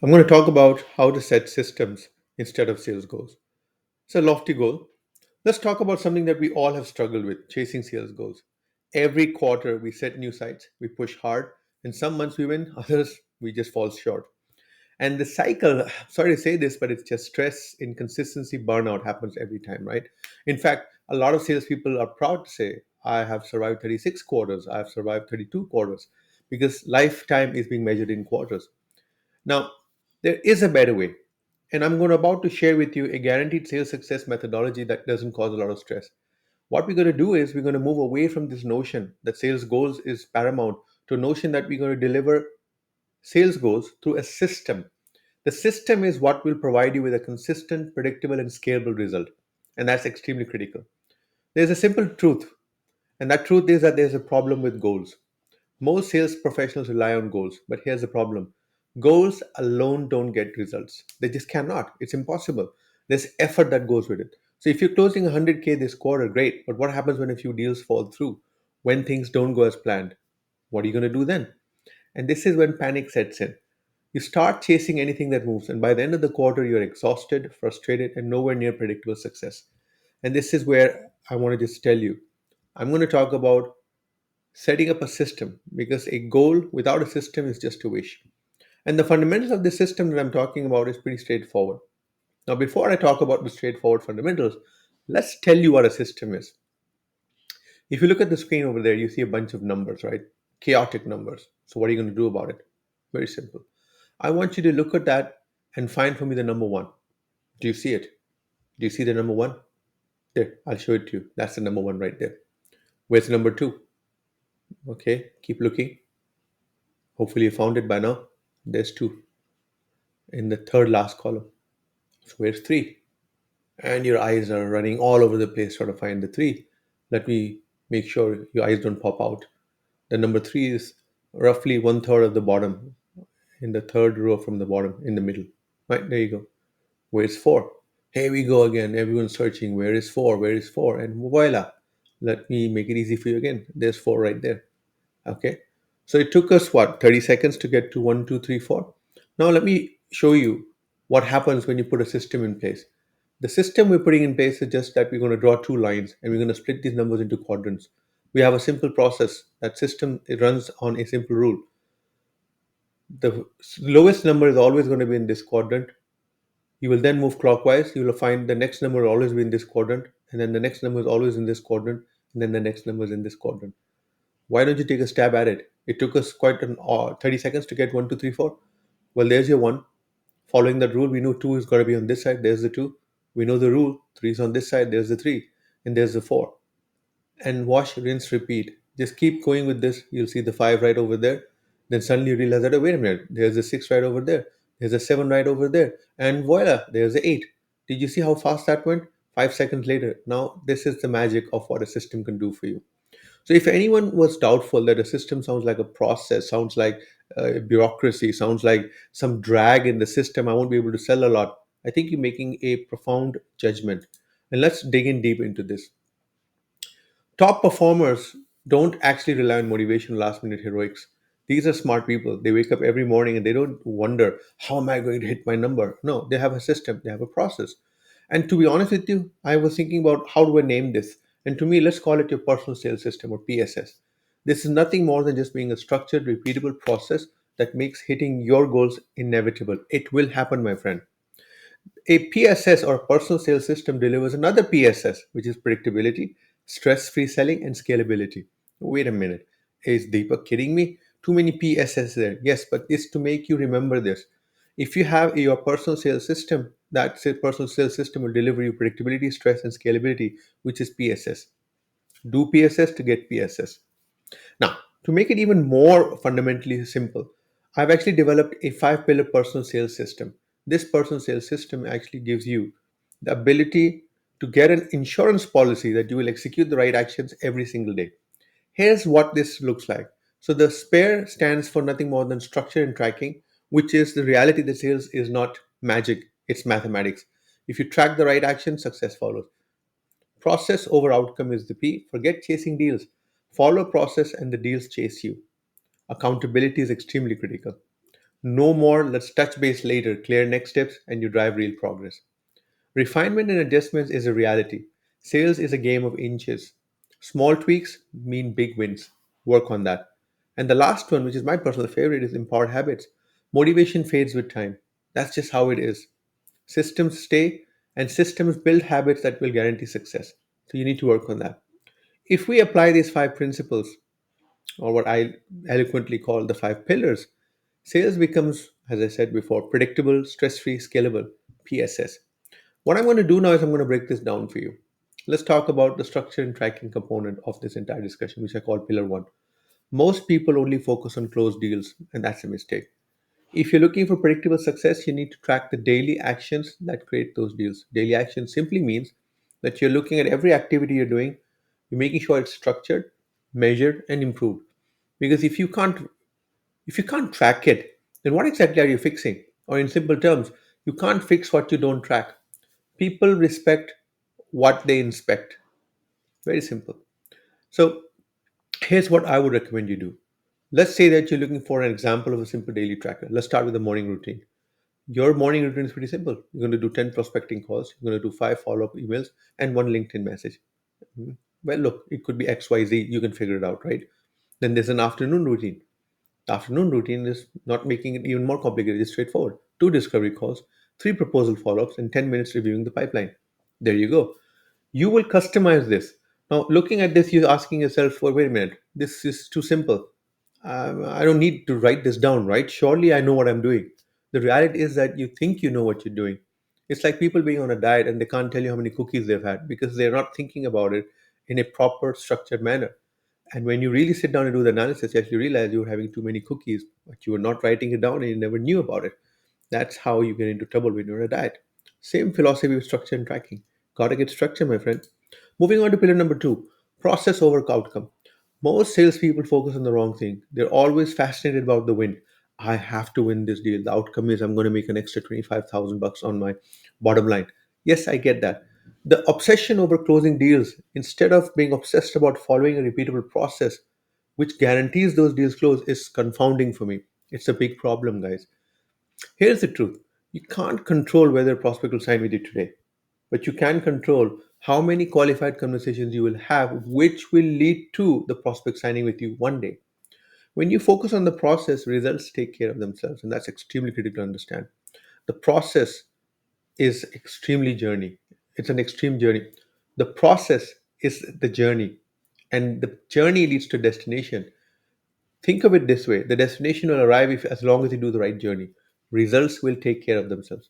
I'm going to talk about how to set systems instead of sales goals. It's a lofty goal. Let's talk about something that we all have struggled with chasing sales goals. Every quarter, we set new sights, we push hard, and some months we win, others we just fall short. And the cycle, sorry to say this, but it's just stress, inconsistency, burnout happens every time, right? In fact, a lot of salespeople are proud to say, I have survived 36 quarters, I have survived 32 quarters, because lifetime is being measured in quarters. Now, there is a better way, and I'm going to about to share with you a guaranteed sales success methodology that doesn't cause a lot of stress. What we're going to do is we're going to move away from this notion that sales goals is paramount to a notion that we're going to deliver sales goals through a system. The system is what will provide you with a consistent, predictable, and scalable result, and that's extremely critical. There's a simple truth, and that truth is that there's a problem with goals. Most sales professionals rely on goals, but here's the problem. Goals alone don't get results. They just cannot. It's impossible. There's effort that goes with it. So if you're closing 100K this quarter, great. But what happens when a few deals fall through? When things don't go as planned? What are you going to do then? And this is when panic sets in. You start chasing anything that moves, and by the end of the quarter, you're exhausted, frustrated, and nowhere near predictable success. And this is where I want to just tell you I'm going to talk about setting up a system because a goal without a system is just a wish. And the fundamentals of the system that I'm talking about is pretty straightforward. Now, before I talk about the straightforward fundamentals, let's tell you what a system is. If you look at the screen over there, you see a bunch of numbers, right? Chaotic numbers. So, what are you going to do about it? Very simple. I want you to look at that and find for me the number one. Do you see it? Do you see the number one? There, I'll show it to you. That's the number one right there. Where's the number two? Okay, keep looking. Hopefully, you found it by now. There's two in the third last column. So where's three? And your eyes are running all over the place trying to find the three. Let me make sure your eyes don't pop out. The number three is roughly one third of the bottom, in the third row from the bottom, in the middle. Right, there you go. Where's four? Here we go again. Everyone's searching. Where is four? Where is four? And voila. Let me make it easy for you again. There's four right there. Okay. So it took us what, 30 seconds to get to one, two, three, four. Now let me show you what happens when you put a system in place. The system we're putting in place is just that we're going to draw two lines and we're going to split these numbers into quadrants. We have a simple process. That system, it runs on a simple rule. The lowest number is always going to be in this quadrant. You will then move clockwise. You will find the next number will always be in this quadrant, and then the next number is always in this quadrant, and then the next number is in this quadrant. Why don't you take a stab at it? It took us quite 30 seconds to get one, two, three, four. Well, there's your one. Following that rule, we know two is going to be on this side. There's the two. We know the rule. Three is on this side. There's the three, and there's the four. And wash, rinse, repeat. Just keep going with this. You'll see the five right over there. Then suddenly you realize that, oh, wait a minute, there's a six right over there. There's a seven right over there. And voila, there's a eight. Did you see how fast that went? 5 seconds later. Now, this is the magic of what a system can do for you. So, if anyone was doubtful that a system sounds like a process, sounds like bureaucracy, sounds like some drag in the system, I won't be able to sell a lot. I think you're making a profound judgment. And let's dig in deep into this. Top performers don't actually rely on motivation, last minute heroics. These are smart people. They wake up every morning and they don't wonder, how am I going to hit my number? No, they have a system, they have a process. And to be honest with you, I was thinking about how do I name this? And to me, let's call it your personal sales system or PSS. This is nothing more than just being a structured, repeatable process that makes hitting your goals inevitable. It will happen, my friend. A PSS or personal sales system delivers another PSS, which is predictability, stress free selling, and scalability. Wait a minute. Is Deepak kidding me? Too many PSS there. Yes, but it's to make you remember this. If you have your personal sales system, that personal sales system will deliver you predictability, stress, and scalability, which is PSS. Do PSS to get PSS. Now, to make it even more fundamentally simple, I've actually developed a five pillar personal sales system. This personal sales system actually gives you the ability to get an insurance policy that you will execute the right actions every single day. Here's what this looks like. So, the SPARE stands for nothing more than structure and tracking, which is the reality that sales is not magic, it's mathematics. If you track the right action, success follows. Process over outcome is the P. Forget chasing deals. Follow process and the deals chase you. Accountability is extremely critical. No more, let's touch base later, clear next steps, and you drive real progress. Refinement and adjustments is a reality. Sales is a game of inches. Small tweaks mean big wins. Work on that. And the last one, which is my personal favorite, is empowered habits. Motivation fades with time. That's just how it is. Systems stay, and systems build habits that will guarantee success. So you need to work on that. If we apply these five principles, or what I eloquently call the five pillars, sales becomes, as I said before, predictable, stress free, scalable, PSS. What I'm going to do now is I'm going to break this down for you. Let's talk about the structure and tracking component of this entire discussion, which I call pillar one. Most people only focus on closed deals, and that's a mistake. If you're looking for predictable success, you need to track the daily actions that create those deals. Daily action simply means that you're looking at every activity you're doing, you're making sure it's structured, measured, and improved. Because if you can't track it, then what exactly are you fixing? Or in simple terms, you can't fix what you don't track. People respect what they inspect. Very simple. So here's what I would recommend you do. Let's say that you're looking for an example of a simple daily tracker. Let's start with the morning routine. Your morning routine is pretty simple. You're going to do 10 prospecting calls, you're going to do 5 follow up emails, and one LinkedIn message. Mhm. Well, look, it could be XYZ. You can figure it out, right? Then there's an afternoon routine. The afternoon routine is not making it even more complicated, it's straightforward. 2 discovery calls, 3 proposal follow ups, and 10 minutes reviewing the pipeline. There you go. You will customize this. Now, looking at this, you're asking yourself, well, wait a minute, this is too simple. I don't need to write this down, right? Surely I know what I'm doing. The reality is that you think you know what you're doing. It's like people being on a diet and they can't tell you how many cookies they've had because they're not thinking about it in a proper, structured manner. And when you really sit down and do the analysis, you actually realize you were having too many cookies, but you were not writing it down and you never knew about it. That's how you get into trouble when you're on a diet. Same philosophy with structure and tracking. Gotta get structure, my friend. Moving on to pillar number two, process over outcome. Most salespeople focus on the wrong thing. They're always fascinated about the win. I have to win this deal. The outcome is I'm going to make an extra 25,000 bucks on my bottom line. Yes, I get that. The obsession over closing deals, instead of being obsessed about following a repeatable process which guarantees those deals close, is confounding for me. It's a big problem, guys. Here's the truth: you can't control whether a prospect will sign with you today, but you can control how many qualified conversations you will have, which will lead to the prospect signing with you one day. When you focus on the process, results take care of themselves, and that's extremely critical to understand. The process is extremely journey. It's an extreme journey. The process is the journey, and the journey leads to destination. Think of it this way: the destination will arrive if, as long as you do the right journey. Results will take care of themselves.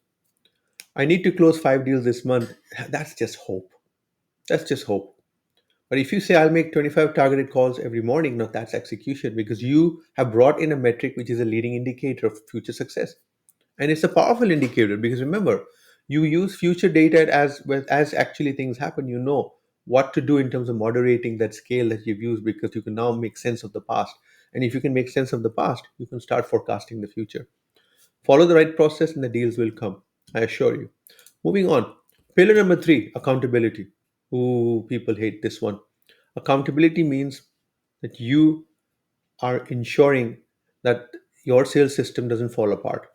I need to close 5 deals this month. That's just hope. That's just hope. But if you say I'll make 25 targeted calls every morning, now that's execution because you have brought in a metric which is a leading indicator of future success. And it's a powerful indicator because remember, you use future data as actually things happen. You know what to do in terms of moderating that scale that you've used because you can now make sense of the past. And if you can make sense of the past, you can start forecasting the future. Follow the right process and the deals will come. I assure you. Moving on. Pillar number three, accountability. Ooh, people hate this one. Accountability means that you are ensuring that your sales system doesn't fall apart.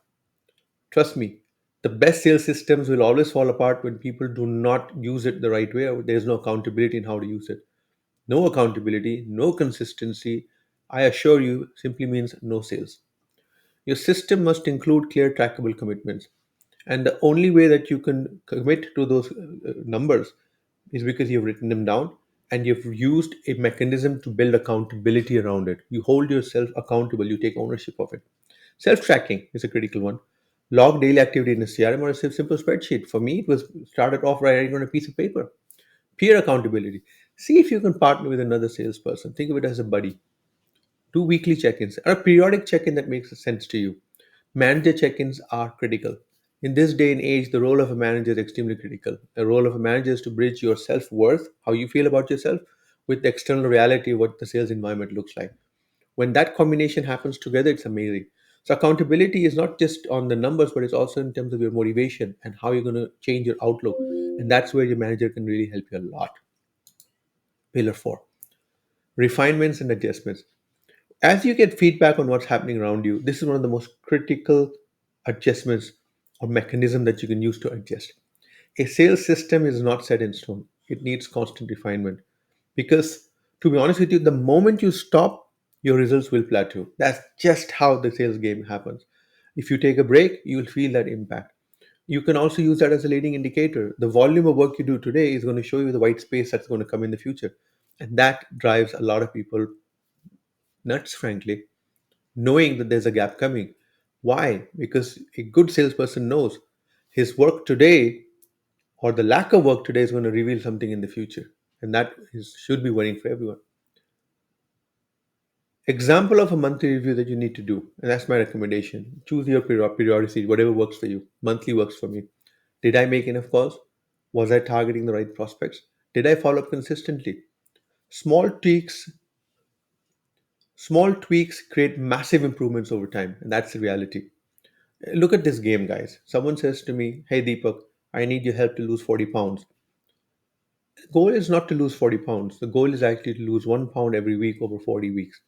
Trust me, the best sales systems will always fall apart when people do not use it the right way or there's no accountability in how to use it. No accountability, no consistency, I assure you, simply means no sales. Your system must include clear trackable commitments. And the only way that you can commit to those numbers is because you've written them down and you've used a mechanism to build accountability around it. You hold yourself accountable, you take ownership of it. Self tracking is a critical one. Log daily activity in a CRM or a simple spreadsheet. For me, it was started off writing on a piece of paper. Peer accountability. See if you can partner with another salesperson. Think of it as a buddy. Do weekly check ins or a periodic check in that makes sense to you. Manager check ins are critical. In this day and age, the role of a manager is extremely critical. The role of a manager is to bridge your self worth, how you feel about yourself, with the external reality of what the sales environment looks like. When that combination happens together, it's amazing. So, accountability is not just on the numbers, but it's also in terms of your motivation and how you're going to change your outlook. And that's where your manager can really help you a lot. Pillar four, refinements and adjustments. As you get feedback on what's happening around you, this is one of the most critical adjustments or mechanism that you can use to adjust. A sales system is not set in stone. It needs constant refinement. Because to be honest with you, the moment you stop, your results will plateau. That's just how the sales game happens. If you take a break, you will feel that impact. You can also use that as a leading indicator. The volume of work you do today is going to show you the white space that's going to come in the future. And that drives a lot of people nuts, frankly, knowing that there's a gap coming. Why? Because a good salesperson knows his work today or the lack of work today is going to reveal something in the future. And should be worrying for everyone. Example of a monthly review that you need to do, and that's my recommendation. Choose your periodicity, whatever works for you. Monthly works for me. Did I make enough calls? Was I targeting the right prospects? Did I follow up consistently? Small tweaks, small tweaks create massive improvements over time, and that's the reality. Look at this game, guys. Someone says to me, "Hey Deepak, I need your help to lose 40 pounds." The goal is not to lose 40 pounds. The goal is actually to lose 1 pound every week over 40 weeks.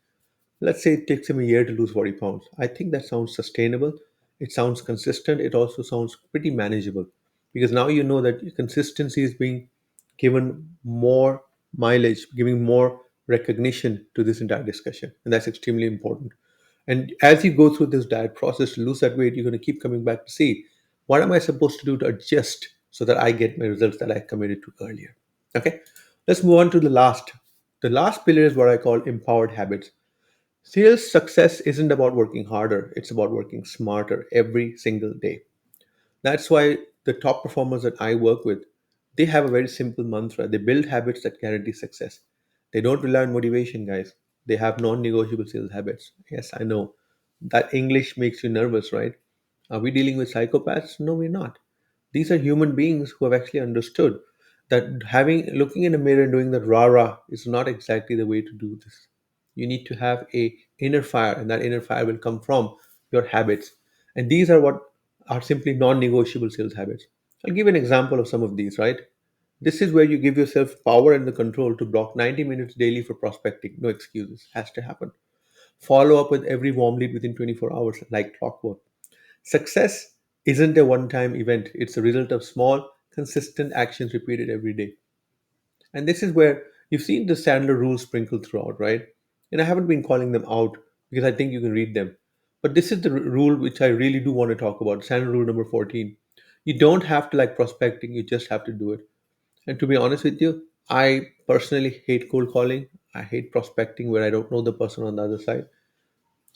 Let's say it takes him a year to lose 40 pounds. I think that sounds sustainable. It sounds consistent. It also sounds pretty manageable because now you know that consistency is being given more mileage, giving more recognition to this entire discussion. And that's extremely important. And as you go through this diet process to lose that weight, you're going to keep coming back to see what am I supposed to do to adjust so that I get my results that I committed to earlier. Okay, let's move on to the last. The last pillar is what I call empowered habits. Sales success isn't about working harder, it's about working smarter every single day. That's why the top performers that I work with, they have a very simple mantra. They build habits that guarantee success. They don't rely on motivation, guys. They have non-negotiable sales habits. Yes, I know. That English makes you nervous, right? Are we dealing with psychopaths? No, we're not. These are human beings who have actually understood that having looking in a mirror and doing the rah-rah is not exactly the way to do this. You need to have a inner fire, and that inner fire will come from your habits. And these are what are simply non-negotiable sales habits. I'll give an example of some of these, right? This is where you give yourself power and the control to block 90 minutes daily for prospecting. No excuses. Has to happen. Follow up with every warm lead within 24 hours like clockwork. Success isn't a one time event, it's a result of small, consistent actions repeated every day. And this is where you've seen the Sandler rules sprinkled throughout, right? And I haven't been calling them out because I think you can read them. But this is the rule which I really do want to talk about Sandler rule number 14. You don't have to like prospecting, you just have to do it. And to be honest with you, I personally hate cold calling. I hate prospecting where I don't know the person on the other side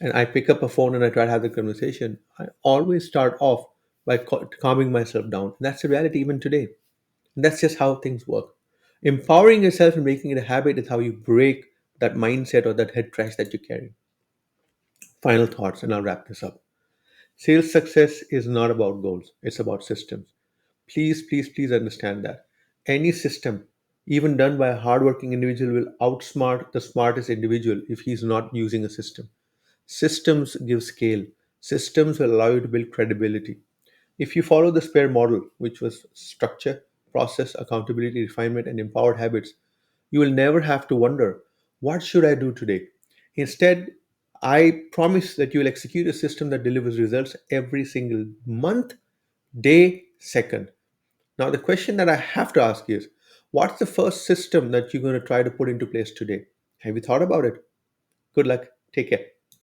and I pick up a phone and I try to have the conversation, I always start off by calming myself down. And that's the reality even today. And that's just how things work. Empowering yourself and making it a habit is how you break that mindset or that head trash that you carry. Final thoughts, and I'll wrap this up. Sales success is not about goals, it's about systems. Please, please, please understand that. Any system, even done by a hardworking individual, will outsmart the smartest individual if he's not using a system. Systems give scale. Systems will allow you to build credibility. If you follow the SPARE model, which was structure, process, accountability, refinement, and empowered habits, you will never have to wonder, what should I do today? Instead, I promise that you will execute a system that delivers results every single month, day, second. Now, the question that I have to ask is, what's the first system that you're going to try to put into place today? Have you thought about it? Good luck. Take care.